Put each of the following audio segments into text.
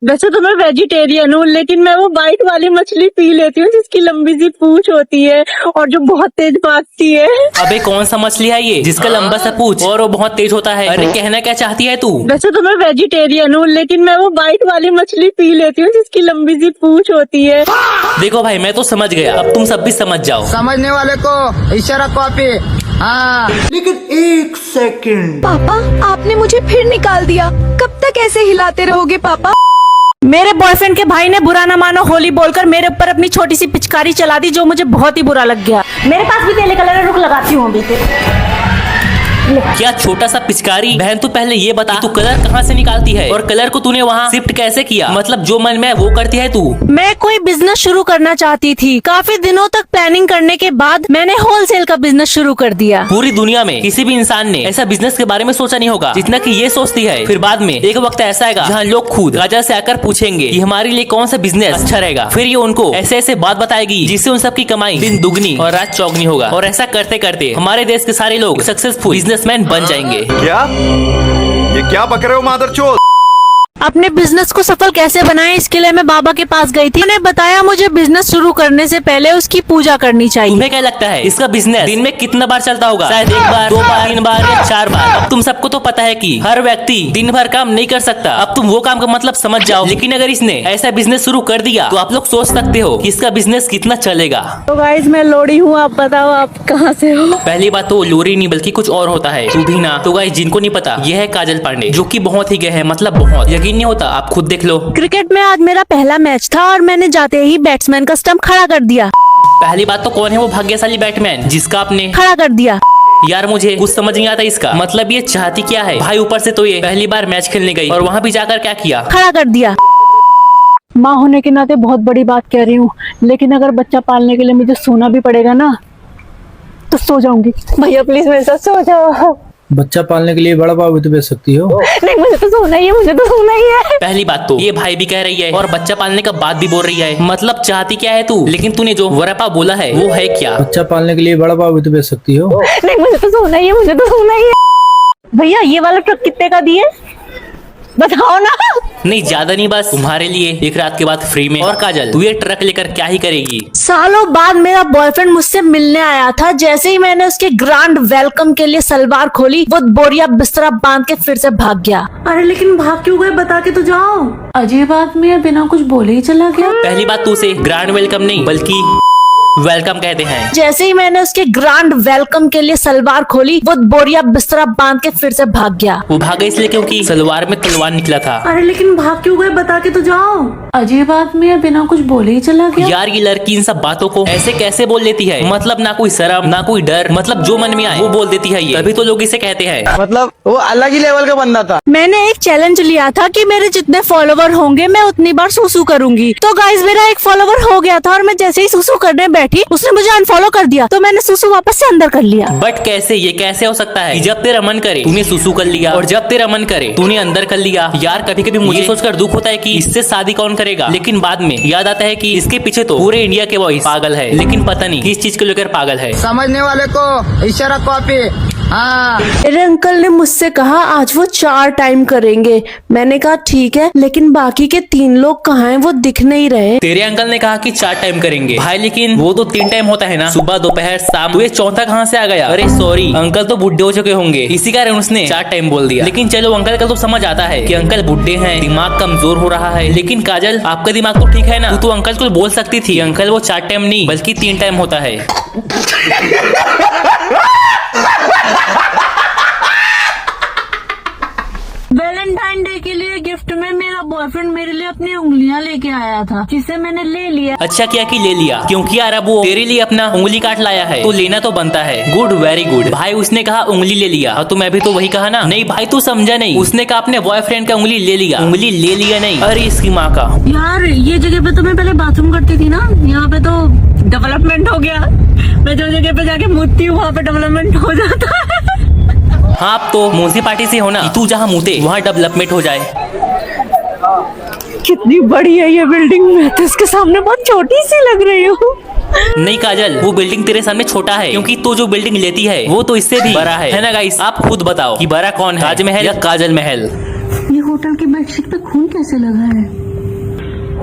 वैसे तो मैं वेजिटेरियन हूँ, लेकिन मैं वो वाइट वाली मछली पी लेती हूँ जिसकी लंबी सी पूंछ होती है और जो बहुत तेज भागती है। अबे कौन सा मछली है ये जिसका लंबा सा पूंछ और वो बहुत तेज होता है? अरे कहना क्या चाहती है तू? वैसे तो मैं वेजिटेरियन हूँ, लेकिन मैं वो वाइट वाली मछली पी लेती हूँ जिसकी लंबी सी पूंछ होती है। देखो भाई, मैं तो समझ गया, अब तुम सब भी समझ जाओ। समझने वाले को इशारा कॉपी। हाँ, लेकिन एक सेकंड, पापा आपने मुझे फिर निकाल दिया। कब तक ऐसे हिलाते रहोगे पापा? मेरे बॉयफ्रेंड के भाई ने बुरा ना मानो होली बोलकर मेरे ऊपर अपनी छोटी सी पिचकारी चला दी, जो मुझे बहुत ही बुरा लग गया। मेरे पास भी तेले कलर है, रुक लगाती हूँ अभी से। क्या छोटा सा पिचकारी? बहन तू पहले ये बता, तू कलर कहाँ से निकालती है और कलर को तूने वहाँ शिफ्ट कैसे किया? मतलब जो मन में है वो करती है तू? मैं कोई बिजनेस शुरू करना चाहती थी। काफी दिनों तक प्लानिंग करने के बाद मैंने होलसेल का बिजनेस शुरू कर दिया। पूरी दुनिया में किसी भी इंसान ने ऐसा बिजनेस के बारे में सोचा नहीं होगा जितना कि ये सोचती है। फिर बाद में एक वक्त ऐसा आएगा जहाँ लोग खुद राजा से आकर पूछेंगे कि हमारे लिए कौन सा बिजनेस अच्छा रहेगा। फिर ये उनको ऐसे ऐसे बात बताएगी जिससे उन सबकी कमाई दिन दुगनी और रात चौगनी होगा। और ऐसा करते करते हमारे देश के सारे लोग सक्सेसफुल बिजनेसमैन बन जाएंगे। क्या ये क्या बक रहे हो मादरचोद? अपने बिजनेस को सफल कैसे बनाएं, इसके लिए मैं बाबा के पास गई थी। उन्होंने बताया मुझे बिजनेस शुरू करने से पहले उसकी पूजा करनी चाहिए। तुम्हें क्या लगता है इसका बिजनेस दिन में कितना बार चलता होगा? शायद एक बार, दो बार, तीन बार या चार बार। अब तुम सबको तो पता है कि हर व्यक्ति दिन भर काम नहीं कर सकता। अब तुम वो काम का मतलब समझ जाओ। लेकिन अगर इसने ऐसा बिजनेस शुरू कर दिया तो आप लोग सोच सकते हो कि इसका बिजनेस कितना चलेगा। तो गाइस मैं लोड़ी हूँ, आप बताओ आप कहाँ से हो? पहली बात तो लोरी नहीं बल्कि कुछ और होता है, तू भी ना। तो गाइस जिनको नहीं पता, ये है काजल पांडे, जो कि बहुत ही गए हैं, मतलब बहुत। यकीन नहीं होता, आप खुद देख लो। क्रिकेट में आज मेरा पहला मैच था और मैंने जाते ही बैट्समैन का स्टंप खड़ा कर दिया। पहली बात तो कौन है वो भाग्यशाली बैट्समैन जिसका आपने खड़ा कर दिया। यार मुझे कुछ समझ नहीं आता इसका मतलब। ये चाहती क्या है भाई? ऊपर से तो ये पहली बार मैच खेलने गई और वहाँ भी जाकर क्या किया? खड़ा कर दिया। माँ होने के नाते बहुत बड़ी बात कह रही हूँ, लेकिन अगर बच्चा पालने के लिए मुझे सोना भी पड़ेगा ना तो सो जाऊंगी। भैया प्लीज मेरे साथ सो जाओ। बच्चा पालने के लिए बड़ा भाव भी तो बेच सकती हो। नहीं मुझे तो सोना ही है, मुझे तो सोना ही है। पहली बात तो ये भाई भी कह रही है और बच्चा पालने का बात भी बोल रही है। मतलब चाहती क्या है तू? लेकिन तूने जो वरपा बोला है वो है क्या? बच्चा पालने के लिए बड़ा भाव भी तो बेच सकती हो। नहीं मुझे तो सोना ही है, मुझे तो सोना ही है। भैया ये वाला ट्रक कितने का दिए बताओ ना। नहीं ज्यादा नहीं, बस तुम्हारे लिए एक रात के बाद फ्री में। और काजल तू ये ट्रक लेकर क्या ही करेगी? सालों बाद मेरा बॉयफ्रेंड मुझसे मिलने आया था। जैसे ही मैंने उसके ग्रांड वेलकम के लिए सलवार खोली, वो बोरिया बिस्तरा बांध के फिर से भाग गया। अरे लेकिन भाग क्यों गए, बता के तो जाओ। अजीब आदमी है, बिना कुछ बोले ही चला गया। पहली बात तू उसे ग्रांड वेलकम नहीं बल्कि वेलकम कहते हैं। जैसे ही मैंने उसके ग्रांड वेलकम के लिए सलवार खोली, वो बोरिया बिस्तरा बांध के फिर से भाग गया। वो भागा इसलिए क्योंकि सलवार में तलवार निकला था। अरे लेकिन भाग क्यों गए, बता के तो जाओ। अजीब आदमी है, बिना कुछ बोले ही चला गया। यार ये लड़की इन सब बातों को ऐसे कैसे बोल लेती है? मतलब ना कोई शर्म ना कोई डर, मतलब जो मन में आए वो बोल देती है ये। तभी तो लोग इसे कहते हैं। मतलब वो अलग ही लेवल का बंदा था। मैंने एक चैलेंज लिया था कि मेरे जितने फॉलोवर होंगे मैं उतनी बार सुसु करूंगी। तो गाइस मेरा एक फॉलोवर हो गया था और मैं जैसे ही सुसु करने बैठी उसने मुझे अनफॉलो कर दिया। तो मैंने सुसु वापस से अंदर कर लिया। बट कैसे? ये कैसे हो सकता है कि जब तेरा मन करे तूने सुसु कर लिया और जब तेरा मन करे तूने अंदर कर लिया? यार कभी कभी मुझे सोचकर दुख होता है कि इससे शादी कौन करेगा। लेकिन बाद में याद आता है कि इसके पीछे तो पूरे इंडिया के बॉयज पागल है, लेकिन पता नहीं किस चीज को लेकर पागल है। समझने वाले को इशारा कॉपी। हाँ, मेरे अंकल ने मुझसे कहा आज वो 4 टाइम करेंगे। मैंने कहा ठीक है, लेकिन बाकी के 3 लोग कहाँ हैं? वो दिख नहीं रहे। तेरे अंकल ने कहा कि 4 टाइम करेंगे भाई, लेकिन वो तो 3 टाइम होता है ना, सुबह दोपहर शाम। तो ये चौथा कहाँ से आ गया? अरे सॉरी, अंकल तो बुढ़े हो चुके होंगे, इसी कारण उसने 4 टाइम बोल दिया। लेकिन चलो अंकल का तो समझ आता है कि अंकल बुढ़े हैं, दिमाग कमजोर हो रहा है। लेकिन काजल आपका दिमाग तो ठीक है ना? तू तो अंकल को बोल सकती थी अंकल वो 4 टाइम नहीं बल्कि 3 टाइम होता है। वैलेंटाइन डे के लिए गिफ्ट में मेरा बॉयफ्रेंड मेरे लिए अपनी उंगलियां लेके आया था, जिसे मैंने ले लिया। अच्छा किया कि ले लिया, क्योंकि यार अब वो तेरे लिए अपना उंगली काट लाया है तो लेना तो बनता है। गुड, वेरी गुड भाई। उसने कहा उंगली ले लिया तो मैं भी तो वही कहा ना। नहीं भाई तू समझा नहीं, उसने कहा अपने बॉयफ्रेंड का उंगली ले लिया, उंगली ले लिया नहीं। अरे इसकी माँ का। यार ये जगह पे तो मैं पहले बाथरूम करती थी ना, यहाँ पे तो डेवलपमेंट हो गया। मैं जो जगह पे जाके मुतती हूँ वहाँ पे डेवलपमेंट हो जाता है। हाँ अब तो म्यूनिसिपालिटी से होना, तू जहाँ मुते वहाँ डेवलपमेंट हो जाए। कितनी बड़ी है ये बिल्डिंग, मैं तो इसके सामने बहुत छोटी सी लग रही हूँ। नहीं काजल, वो बिल्डिंग तेरे सामने छोटा है क्योंकि तू जो बिल्डिंग लेती है वो तो इससे भी बड़ा है ना गाइस? आप खुद बताओ कि बड़ा कौन है, ताजमहल या काजल महल? ये होटल की बेडशीट पे खून कैसे लगा है?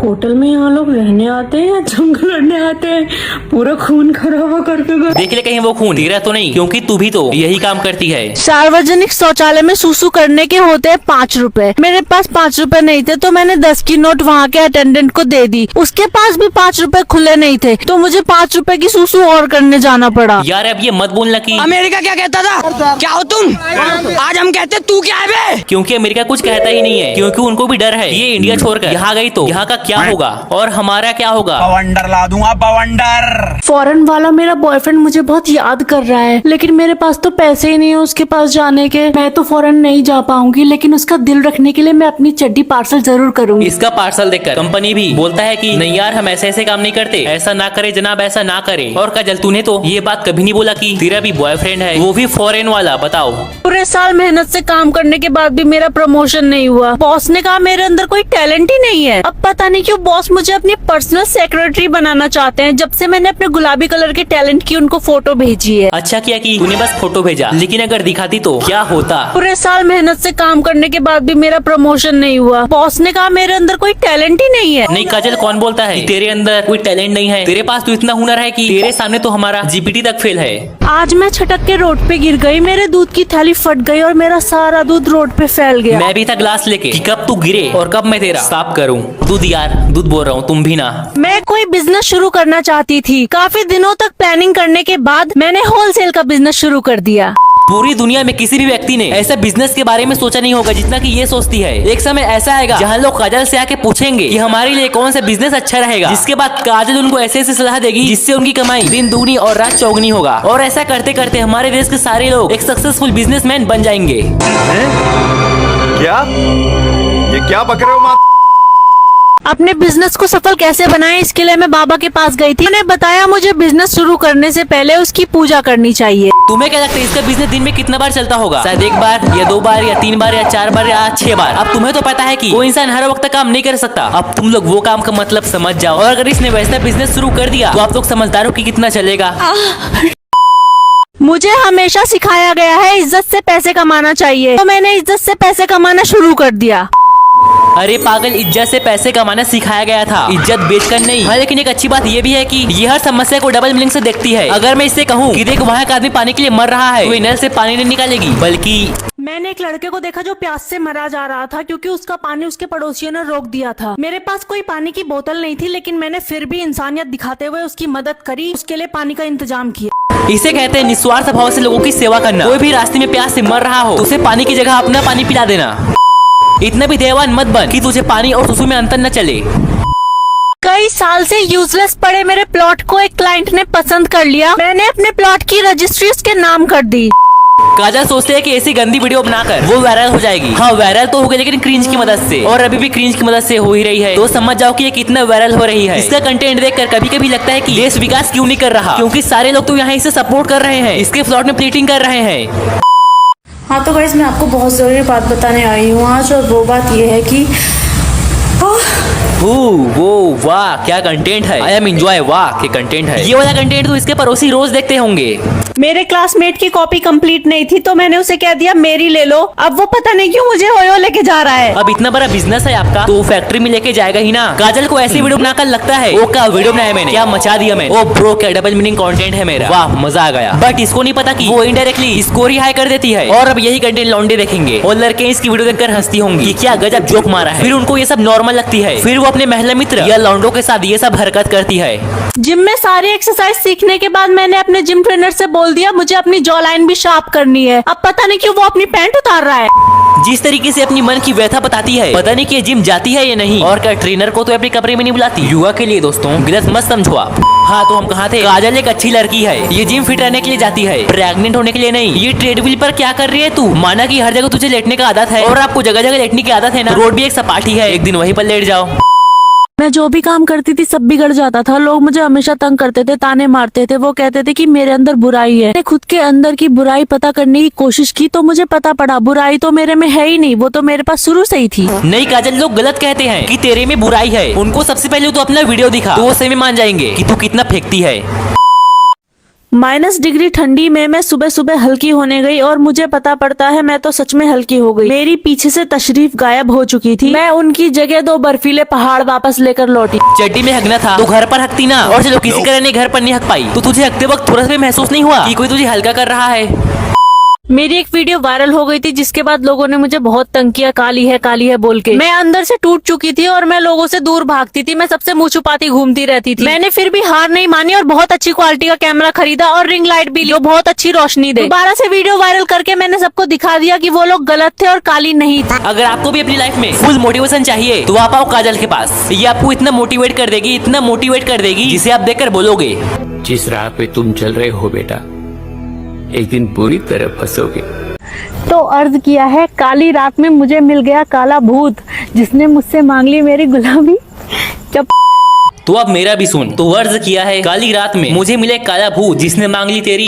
होटल में यहाँ लोग रहने आते हैं या जंग लड़ने आते हैं? पूरा खून खराबा करके गए। देख ले कहीं वो खून तेरा तो नहीं, क्योंकि तू भी तो यही काम करती है। सार्वजनिक शौचालय में सुसु करने के होते हैं 5 रुपए। मेरे पास 5 रुपए नहीं थे तो मैंने 10 की नोट वहाँ के अटेंडेंट को दे दी। उसके पास भी 5 रुपए खुले नहीं थे तो मुझे 5 रुपए की सुसु और करने जाना पड़ा। यार अब ये मत बोलना कि अमेरिका क्या कहता था? क्या हो तुम? आज हम कहते तू क्या है बे? क्योंकि अमेरिका कुछ कहता ही नहीं है, क्योंकि उनको भी डर है ये इंडिया छोड़कर यहाँ गई तो यहाँ का क्या होगा और हमारा क्या होगा। बवंडर ला दूंगा, बवंडर। फॉरेन वाला मेरा बॉयफ्रेंड मुझे बहुत याद कर रहा है, लेकिन मेरे पास तो पैसे ही नहीं है उसके पास जाने के। मैं तो फॉरेन नहीं जा पाऊंगी, लेकिन उसका दिल रखने के लिए मैं अपनी चड्डी पार्सल जरूर करूंगी। इसका पार्सल देखकर कंपनी भी बोलता है कि नहीं यार हम ऐसे ऐसे काम नहीं करते, ऐसा ना करे जनाब, ऐसा ना करे। और काजल तूने तो ये बात कभी नहीं बोला कि तेरा भी बॉयफ्रेंड है, वो भी फॉरेन वाला। बताओ, पूरे साल मेहनत से काम करने के बाद भी मेरा प्रमोशन नहीं हुआ। बॉस ने कहा मेरे अंदर कोई टैलेंट ही नहीं है। अब पता नहीं क्यों बॉस मुझे अपनी पर्सनल सेक्रेटरी बनाना चाहते हैं, जब से मैंने अपने गुलाबी कलर के टैलेंट की उनको फोटो भेजी है। अच्छा किया कि तूने बस फोटो भेजा, लेकिन अगर दिखाती तो क्या होता। पूरे साल मेहनत से काम करने के बाद भी मेरा प्रमोशन नहीं हुआ। बॉस ने कहा मेरे अंदर कोई टैलेंट ही नहीं है। नहीं काजल, कौन बोलता है कि तेरे अंदर कोई टैलेंट नहीं है? तेरे पास तो इतना हुनर है कि तेरे सामने तो हमारा जीपीटी तक फेल है। आज मैं छटक के रोड पे गिर गई, मेरे दूध की थैली फट गई और मेरा सारा दूध रोड पे फैल गया। मैं भी था ग्लास लेके कि कब तू गिरे और कब मैं तेरा साफ करूं। दूध यार, दूध बोल रहा हूँ, तुम भी ना। मैं कोई बिजनेस शुरू करना चाहती थी। काफी दिनों तक प्लानिंग करने के बाद मैंने होलसेल का बिजनेस शुरू कर दिया। पूरी दुनिया में किसी भी व्यक्ति ने ऐसा बिजनेस के बारे में सोचा नहीं होगा जितना कि ये सोचती है। एक समय ऐसा आएगा जहाँ लोग काजल से आके पूछेंगे कि हमारे लिए कौन सा बिजनेस अच्छा रहेगा, जिसके बाद काजल उनको ऐसे ऐसे सलाह देगी जिससे उनकी कमाई दिन दुगनी और रात चौगनी होगा। और ऐसा करते करते हमारे देश के सारे लोग एक सक्सेसफुल बिजनेसमैन बन जाएंगे। क्या? ये क्या बक रहे हो माँ? अपने बिजनेस को सफल कैसे बनाएं, इसके लिए मैं बाबा के पास गई थी। उन्होंने बताया मुझे बिजनेस शुरू करने से पहले उसकी पूजा करनी चाहिए। तुम्हें क्या लगता है इसका बिजनेस दिन में कितना बार चलता होगा? शायद 1 बार या 2 बार या 3 बार या 4 बार या 6 बार। अब तुम्हें तो पता है कि वो इंसान हर वक्त काम नहीं कर सकता। अब तुम लोग वो काम का मतलब समझ जाओ। और अगर इसने वैसा बिजनेस शुरू कर दिया तो आप लोग समझदार हो कि कितना चलेगा। मुझे हमेशा सिखाया गया है इज्जत से पैसे कमाना चाहिए, तो मैंने इज्जत से पैसे कमाना शुरू कर दिया। अरे पागल, इज्जत से पैसे कमाना सिखाया गया था, इज्जत बेचकर नहीं। हाँ, लेकिन एक अच्छी बात ये भी है कि ये हर समस्या को डबल मीनिंग से देखती है। अगर मैं इससे कहूँ कि देख वहाँ एक आदमी पानी के लिए मर रहा है, तो नल से पानी नहीं निकालेगी, बल्कि मैंने एक लड़के को देखा जो प्यास से मरा जा रहा था क्योंकि उसका पानी उसके पड़ोसियों ने रोक दिया था। मेरे पास कोई पानी की बोतल नहीं थी, लेकिन मैंने फिर भी इंसानियत दिखाते हुए उसकी मदद करी, उसके लिए पानी का इंतजाम किया। इसे कहते हैं निस्वार्थ भाव से लोगों की सेवा करना। कोई भी रास्ते में प्यास से मर रहा हो तो उसे पानी की जगह अपना पानी पिला देना। इतना भी देवान मत बन कि तुझे पानी और सुसु में अंतर न चले। कई साल से यूजलेस पड़े मेरे प्लॉट को एक क्लाइंट ने पसंद कर लिया। मैंने अपने प्लॉट की रजिस्ट्री उसके नाम कर दी। काजल सोचते हैं कि ऐसी गंदी वीडियो बनाकर वो वायरल हो जाएगी। हाँ, वायरल तो हो गई, लेकिन क्रिंज की मदद से, और अभी भी क्रिंज की मदद से हो ही रही है। तो समझ जाओ कि ये कितना वायरल हो रही है। इसका कंटेंट देखकर कभी कभी लगता है कि देश विकास क्यों नहीं कर रहा, क्योंकि सारे लोग तो यहाँ इसे सपोर्ट कर रहे हैं, इसके प्लॉट में प्लीटिंग कर रहे हैं। हाँ तो गाइस, मैं आपको बहुत जरूरी बात बताने आई हूँ आज, और वो बात ये है कि वो वाह क्या कंटेंट है। आई एम एंजॉय, वाह क्या कंटेंट है। ये वाला कंटेंट तो इसके पड़ोसी रोज देखते होंगे। मेरे क्लासमेट की कॉपी कंप्लीट नहीं थी तो मैंने उसे कह दिया मेरी ले लो। अब वो पता नहीं क्यों मुझे ओयो लेके जा रहा है। अब इतना बड़ा बिजनेस है आपका तो फैक्ट्री में लेके जाएगा ही ना। काजल को ऐसी वीडियो बनाकर लगता है वो क्या वीडियो बनाया मैंने, क्या मचा दिया मैंने। ओ ब्रो, क्या डबल मीनिंग कंटेंट है मेरा, वाह मजा आ गया। बट इसको नहीं पता कि वो इनडायरेक्टली इसको रिहाई कर देती है। और अब यही कंटेंट लौंडे देखेंगे और लड़के इसकी वीडियो देखकर हंसती होंगी कि क्या गजब जोक मारा है। फिर उनको ये सब नॉर्मल लगती है, फिर वो अपने महिला मित्र या लौंडों के साथ ये सब हरकत करती है। जिम में सारी एक्सरसाइज सीखने के बाद मैंने अपने जिम ट्रेनर से बोल दिया मुझे अपनी जॉ लाइन भी शार्प करनी है। अब पता नहीं क्यों वो अपनी पैंट उतार रहा है। जिस तरीके से अपनी मन की व्यथा बताती है, पता नहीं कि जिम जाती है या नहीं। और क्या ट्रेनर को तो अपने कमरे में नहीं बुलाती। युवा के लिए दोस्तों गलत मत समझो आप। हाँ तो हम कहाँ थे। काजल एक अच्छी लड़की है, ये जिम फिट रहने के लिए जाती है, प्रेग्नेंट होने के लिए नहीं। ये ट्रेडमिल पर क्या कर रही है तू? माना कि हर जगह तुझे लेटने का आदत है और आपको जगह जगह लेटने की आदत है ना। रोड भी एक सपाटी है, एक दिन वहीं पर लेट जाओ। मैं जो भी काम करती थी सब बिगड़ जाता था। लोग मुझे हमेशा तंग करते थे, ताने मारते थे। वो कहते थे कि मेरे अंदर बुराई है। मैंने खुद के अंदर की बुराई पता करने की कोशिश की तो मुझे पता पड़ा बुराई तो मेरे में है ही नहीं, वो तो मेरे पास शुरू से ही थी। नहीं काजल, लोग गलत कहते हैं कि तेरे में बुराई है। उनको सबसे पहले तो अपना वीडियो दिखा तो वो सही में मान जाएंगे कि तू कितना फेंकती है। -डिग्री ठंडी में मैं सुबह सुबह हल्की होने गई और मुझे पता पड़ता है मैं तो सच में हल्की हो गई। मेरी पीछे से तशरीफ गायब हो चुकी थी। मैं उनकी जगह 2 बर्फीले पहाड़ वापस लेकर लौटी। चड्डी में हकना था तो घर पर हकती ना, और चलो किसी कारण घर पर नहीं हक पाई तो तुझे हकते वक्त थोड़ा सा भी महसूस नहीं हुआ कि कोई तुझे हल्का कर रहा है? मेरी एक वीडियो वायरल हो गई थी जिसके बाद लोगों ने मुझे बहुत तंग किया, काली है बोल के। मैं अंदर से टूट चुकी थी और मैं लोगों से दूर भागती थी। मैं सबसे मुंह छुपाती घूमती रहती थी। मैंने फिर भी हार नहीं मानी और बहुत अच्छी क्वालिटी का कैमरा खरीदा और रिंग लाइट भी ली, बहुत अच्छी रोशनी दे। दोबारा से वीडियो वायरल करके मैंने सबको दिखा दिया कि वो लोग गलत थे और काली नहीं थी। अगर आपको भी अपनी लाइफ में फुल मोटिवेशन चाहिए तो आप आओ काजल के पास। ये आपको इतना मोटिवेट कर देगी, इतना मोटिवेट कर देगी जिसे आप देखकर बोलोगे जिस राह पे तुम चल रहे हो बेटा, एक दिन बुरी तरह फंसोगे। तो अर्ज किया है, काली रात में मुझे मिल गया काला भूत जिसने मुझसे मांग ली मेरी गुलामी। जब तो अब मेरा भी सुन। तो अर्ज किया है, काली रात में मुझे मिले काला भूत जिसने मांग ली तेरी